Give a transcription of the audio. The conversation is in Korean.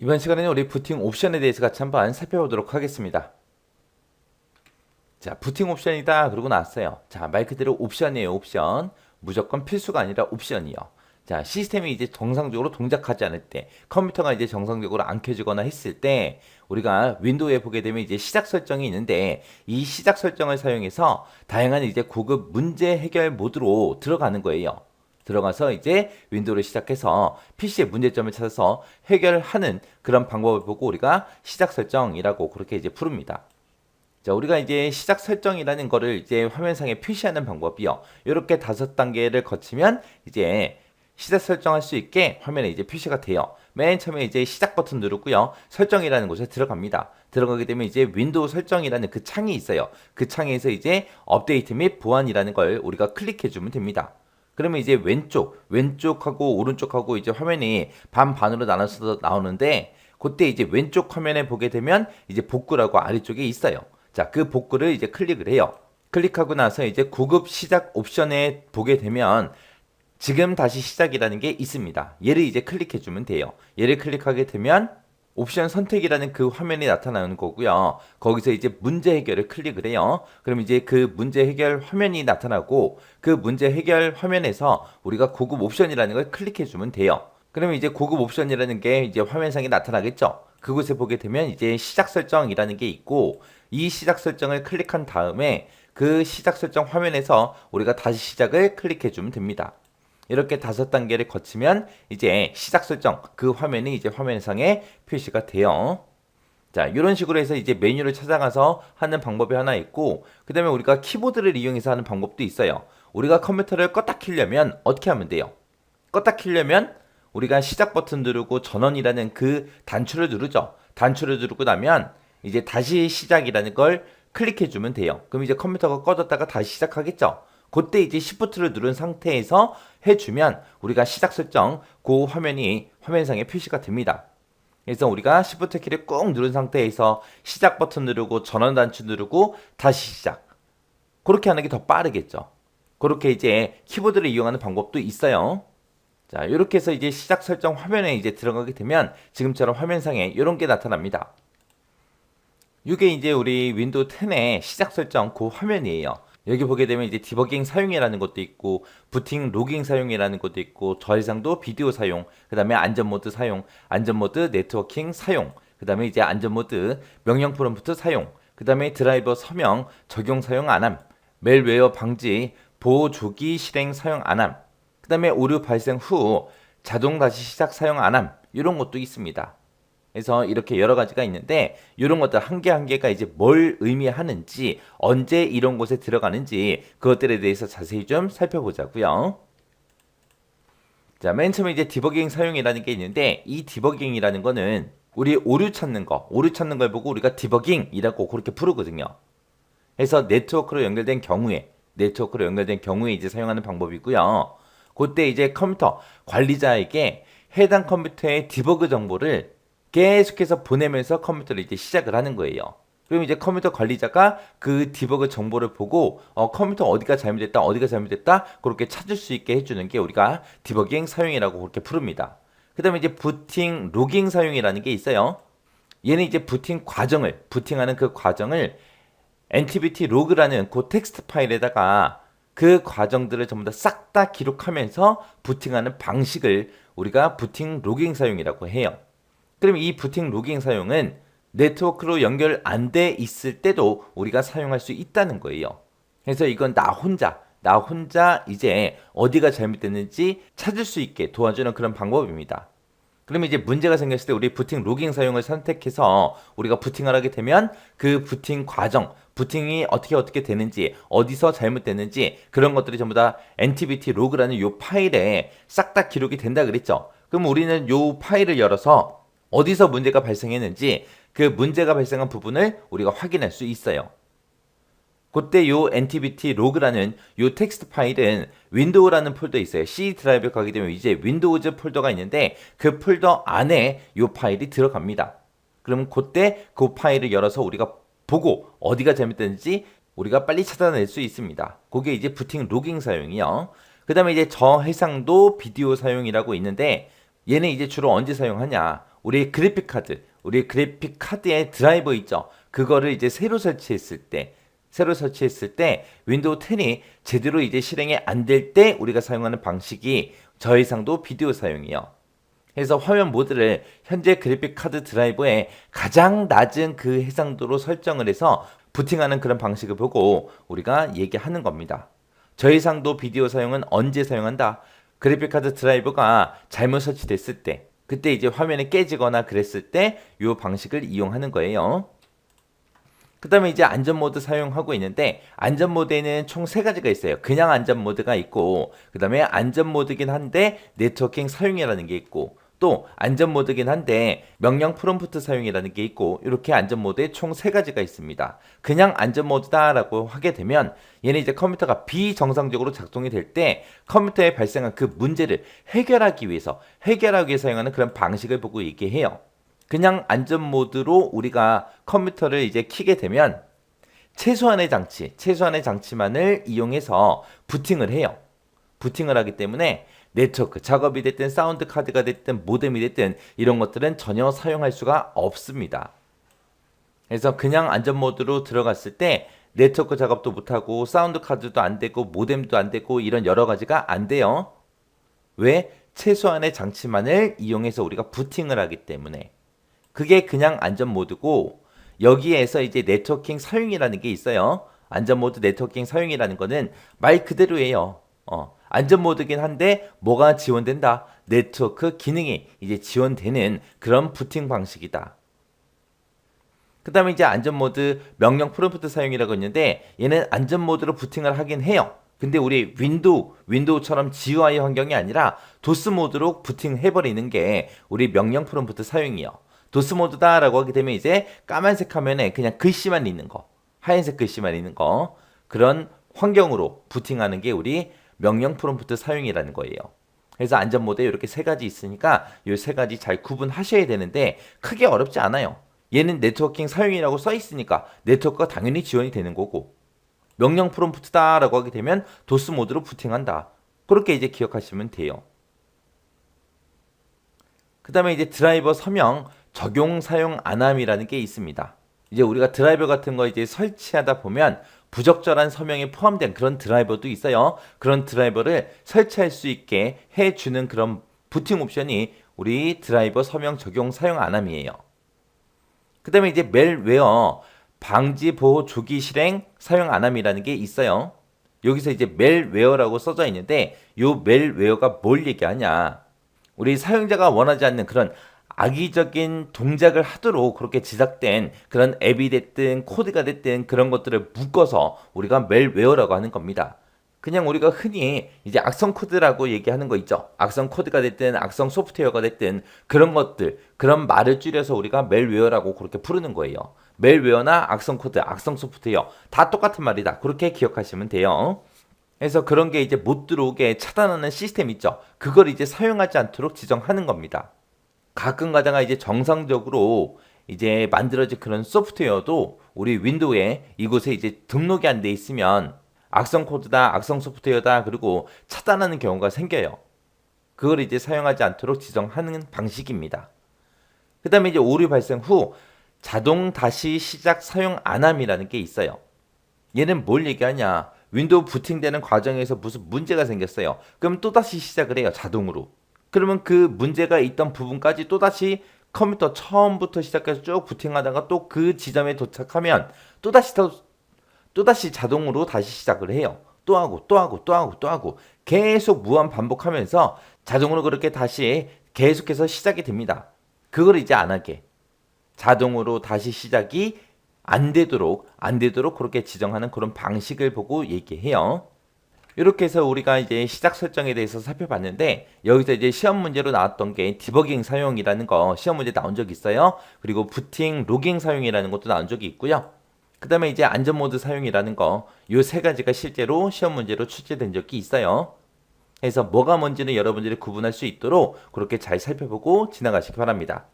이번 시간에는 우리 부팅 옵션에 대해서 같이 한번 살펴보도록 하겠습니다. 자, 부팅 옵션이다 그러고 나왔어요. 자, 말 그대로 옵션이에요. 옵션. 무조건 필수가 아니라 옵션이요. 자, 시스템이 이제 정상적으로 동작하지 않을 때, 컴퓨터가 이제 정상적으로 안 켜지거나 했을 때, 우리가 윈도우에 보게 되면 이제 시작 설정이 있는데, 이 시작 설정을 사용해서 다양한 이제 고급 문제 해결 모드로 들어가는 거예요. 들어가서 이제 윈도우를 시작해서 PC의 문제점을 찾아서 해결하는 그런 방법을 보고 우리가 시작 설정이라고 그렇게 이제 부릅니다. 자, 우리가 이제 시작 설정이라는 거를 이제 화면상에 표시하는 방법이요. 이렇게 5단계를 거치면 이제 시작 설정할 수 있게 화면에 이제 표시가 돼요. 맨 처음에 이제 시작 버튼 누르고요. 설정이라는 곳에 들어갑니다. 들어가게 되면 이제 윈도우 설정이라는 그 창이 있어요. 그 창에서 이제 업데이트 및 보안이라는 걸 우리가 클릭해 주면 됩니다. 그러면 이제 왼쪽하고 오른쪽하고 이제 화면이 반반으로 나눠서 나오는데 그때 이제 왼쪽 화면에 보게 되면 이제 복구라고 아래쪽에 있어요. 자, 그 복구를 이제 클릭을 해요. 클릭하고 나서 이제 구급 시작 옵션에 보게 되면 지금 다시 시작이라는 게 있습니다. 얘를 이제 클릭해 주면 돼요. 얘를 클릭하게 되면 옵션 선택이라는 그 화면이 나타나는 거고요. 거기서 이제 문제 해결을 클릭을 해요. 그럼 이제 그 문제 해결 화면이 나타나고 그 문제 해결 화면에서 우리가 고급 옵션이라는 걸 클릭해 주면 돼요. 그러면 이제 고급 옵션이라는 게 이제 화면상에 나타나겠죠. 그곳에 보게 되면 이제 시작 설정이라는 게 있고 이 시작 설정을 클릭한 다음에 그 시작 설정 화면에서 우리가 다시 시작을 클릭해 주면 됩니다. 이렇게 5단계를 거치면 이제 시작 설정 그 화면이 이제 화면상에 표시가 돼요. 자, 이런 식으로 해서 이제 메뉴를 찾아가서 하는 방법이 하나 있고, 그 다음에 우리가 키보드를 이용해서 하는 방법도 있어요. 우리가 컴퓨터를 껐다 켜려면 어떻게 하면 돼요? 껐다 켜려면 우리가 시작 버튼 누르고 전원이라는 그 단추를 누르죠. 단추를 누르고 나면 이제 다시 시작이라는 걸 클릭해 주면 돼요. 그럼 이제 컴퓨터가 꺼졌다가 다시 시작하겠죠. 그때 이제 Shift를 누른 상태에서 해주면 우리가 시작 설정 그 화면이 화면상에 표시가 됩니다. 그래서 우리가 Shift 키를 꾹 누른 상태에서 시작 버튼 누르고 전원 단추 누르고 다시 시작. 그렇게 하는 게 더 빠르겠죠. 그렇게 이제 키보드를 이용하는 방법도 있어요. 자, 이렇게 해서 이제 시작 설정 화면에 이제 들어가게 되면 지금처럼 화면상에 이런 게 나타납니다. 이게 이제 우리 윈도우 10의 시작 설정 그 화면이에요. 여기 보게 되면 이제 디버깅 사용이라는 것도 있고 부팅 로깅 사용이라는 것도 있고 저해상도 비디오 사용, 그 다음에 안전모드 사용, 안전모드 네트워킹 사용, 그 다음에 이제 안전모드 명령 프롬프트 사용, 그 다음에 드라이버 서명 적용 사용 안함, 멜웨어 방지 보호 조기 실행 사용 안함, 그 다음에 오류 발생 후 자동 다시 시작 사용 안함, 이런 것도 있습니다. 그래서 이렇게 여러 가지가 있는데 이런 것들 한 개 한 개가 이제 뭘 의미하는지 언제 이런 곳에 들어가는지 그것들에 대해서 자세히 좀 살펴보자고요. 자, 맨 처음에 이제 디버깅 사용이라는 게 있는데 이 디버깅이라는 거는 우리 오류 찾는 걸 보고 우리가 디버깅이라고 그렇게 부르거든요. 그래서 네트워크로 연결된 경우에 이제 사용하는 방법이고요. 그때 이제 컴퓨터 관리자에게 해당 컴퓨터의 디버그 정보를 계속해서 보내면서 컴퓨터를 이제 시작을 하는 거예요. 그럼 이제 컴퓨터 관리자가 그 디버그 정보를 보고 컴퓨터 어디가 잘못됐다 그렇게 찾을 수 있게 해주는 게 우리가 디버깅 사용이라고 그렇게 부릅니다. 그 다음에 이제 부팅 로깅 사용이라는 게 있어요. 얘는 이제 부팅하는 그 과정을 NTBT 로그라는 그 텍스트 파일에다가 그 과정들을 전부 다 싹 다 기록하면서 부팅하는 방식을 우리가 부팅 로깅 사용이라고 해요. 그럼 이 부팅 로깅 사용은 네트워크로 연결 안 돼 있을 때도 우리가 사용할 수 있다는 거예요. 그래서 이건 나 혼자 이제 어디가 잘못됐는지 찾을 수 있게 도와주는 그런 방법입니다. 그러면 이제 문제가 생겼을 때 우리 부팅 로깅 사용을 선택해서 우리가 부팅을 하게 되면 그 부팅 과정, 부팅이 어떻게 되는지, 어디서 잘못됐는지 그런 것들이 전부 다 NTBT 로그라는 요 파일에 싹 다 기록이 된다 그랬죠. 그럼 우리는 요 파일을 열어서 어디서 문제가 발생했는지 그 문제가 발생한 부분을 우리가 확인할 수 있어요. 그때 요 NTBT 로그라는 요 텍스트 파일은 윈도우라는 폴더에 있어요. C 드라이브에 가게 되면 이제 윈도우즈 폴더가 있는데 그 폴더 안에 요 파일이 들어갑니다. 그럼 그때 그 파일을 열어서 우리가 보고 어디가 잘못됐는지 우리가 빨리 찾아낼 수 있습니다. 그게 이제 부팅 로깅 사용이요. 그 다음에 이제 저해상도 비디오 사용이라고 있는데 얘는 이제 주로 언제 사용하냐? 우리 그래픽 카드, 우리 그래픽 카드에 드라이버 있죠? 그거를 이제 새로 설치했을 때 윈도우 10이 제대로 이제 실행이 안 될 때 우리가 사용하는 방식이 저해상도 비디오 사용이요. 그래서 화면 모드를 현재 그래픽 카드 드라이버에 가장 낮은 그 해상도로 설정을 해서 부팅하는 그런 방식을 보고 우리가 얘기하는 겁니다. 저해상도 비디오 사용은 언제 사용한다? 그래픽 카드 드라이버가 잘못 설치됐을 때, 그때 이제 화면이 깨지거나 그랬을 때 이 방식을 이용하는 거예요. 그 다음에 이제 안전 모드 사용하고 있는데, 안전 모드에는 총 3가지가 있어요. 그냥 안전 모드가 있고, 그 다음에 안전 모드긴 한데 네트워킹 사용이라는 게 있고, 또 안전 모드긴 한데 명령 프롬프트 사용이라는 게 있고, 이렇게 안전 모드에 총 3가지가 있습니다. 그냥 안전 모드다라고 하게 되면 얘는 이제 컴퓨터가 비정상적으로 작동이 될 때 컴퓨터에 발생한 그 문제를 해결하기 위해서 사용하는 그런 방식을 보고 얘기해요. 그냥 안전 모드로 우리가 컴퓨터를 이제 켜게 되면 최소한의 장치만을 이용해서 부팅을 해요. 부팅을 하기 때문에 네트워크, 작업이 됐든 사운드 카드가 됐든 모뎀이 됐든 이런 것들은 전혀 사용할 수가 없습니다. 그래서 그냥 안전 모드로 들어갔을 때 네트워크 작업도 못하고 사운드 카드도 안 되고 모뎀도 안 되고 이런 여러 가지가 안 돼요. 왜? 최소한의 장치만을 이용해서 우리가 부팅을 하기 때문에. 그게 그냥 안전 모드고, 여기에서 이제 네트워킹 사용이라는 게 있어요. 안전 모드 네트워킹 사용이라는 거는 말 그대로예요. 안전 모드긴 한데 뭐가 지원된다? 네트워크 기능이 이제 지원되는 그런 부팅 방식이다. 그 다음에 이제 안전 모드 명령 프롬프트 사용이라고 있는데, 얘는 안전 모드로 부팅을 하긴 해요. 근데 우리 윈도우처럼 GUI 환경이 아니라 도스 모드로 부팅해버리는 게 우리 명령 프롬프트 사용이요. 도스 모드다라고 하게 되면 이제 까만색 화면에 그냥 글씨만 있는 거, 하얀색 글씨만 있는 거, 그런 환경으로 부팅하는 게 우리 명령 프롬프트 사용이라는 거예요. 그래서 안전 모드에 이렇게 3가지 있으니까 이 3가지 잘 구분하셔야 되는데 크게 어렵지 않아요. 얘는 네트워킹 사용이라고 써 있으니까 네트워크가 당연히 지원이 되는 거고, 명령 프롬프트다라고 하게 되면 도스 모드로 부팅한다. 그렇게 이제 기억하시면 돼요. 그 다음에 이제 드라이버 서명 적용 사용 안함이라는 게 있습니다. 이제 우리가 드라이버 같은 거 이제 설치하다 보면 부적절한 서명이 포함된 그런 드라이버도 있어요. 그런 드라이버를 설치할 수 있게 해주는 그런 부팅 옵션이 우리 드라이버 서명 적용 사용 안함이에요. 그 다음에 이제 멜웨어 방지 보호 조기 실행 사용 안함이라는 게 있어요. 여기서 이제 멜웨어라고 써져 있는데, 이 멜웨어가 뭘 얘기하냐? 우리 사용자가 원하지 않는 그런 악의적인 동작을 하도록 그렇게 제작된 그런 앱이 됐든 코드가 됐든 그런 것들을 묶어서 우리가 멜웨어라고 하는 겁니다. 그냥 우리가 흔히 이제 악성 코드라고 얘기하는 거 있죠. 악성 코드가 됐든 악성 소프트웨어가 됐든 그런 것들, 그런 말을 줄여서 우리가 멜웨어라고 그렇게 부르는 거예요. 멜웨어나 악성 코드, 악성 소프트웨어 다 똑같은 말이다. 그렇게 기억하시면 돼요. 그래서 그런 게 이제 못 들어오게 차단하는 시스템 있죠. 그걸 이제 사용하지 않도록 지정하는 겁니다. 가끔 가다가 이제 정상적으로 이제 만들어진 그런 소프트웨어도 우리 윈도우에 이곳에 이제 등록이 안 돼 있으면 악성 코드다, 악성 소프트웨어다, 그리고 차단하는 경우가 생겨요. 그걸 이제 사용하지 않도록 지정하는 방식입니다. 그 다음에 이제 오류 발생 후 자동 다시 시작 사용 안함이라는 게 있어요. 얘는 뭘 얘기하냐? 윈도우 부팅되는 과정에서 무슨 문제가 생겼어요. 그럼 또다시 시작을 해요, 자동으로. 그러면 그 문제가 있던 부분까지 또다시 컴퓨터 처음부터 시작해서 쭉 부팅하다가 또 그 지점에 도착하면 또다시 자동으로 다시 시작을 해요. 또 하고 계속 무한 반복하면서 자동으로 그렇게 다시 계속해서 시작이 됩니다. 그걸 이제 안 하게 자동으로 다시 시작이 안 되도록 그렇게 지정하는 그런 방식을 보고 얘기해요. 이렇게 해서 우리가 이제 시작 설정에 대해서 살펴봤는데, 여기서 이제 시험 문제로 나왔던 게 디버깅 사용이라는 거 시험 문제 나온 적이 있어요. 그리고 부팅 로깅 사용이라는 것도 나온 적이 있고요. 그 다음에 이제 안전 모드 사용이라는 거, 이 3가지가 실제로 시험 문제로 출제된 적이 있어요. 그래서 뭐가 뭔지는 여러분들이 구분할 수 있도록 그렇게 잘 살펴보고 지나가시기 바랍니다.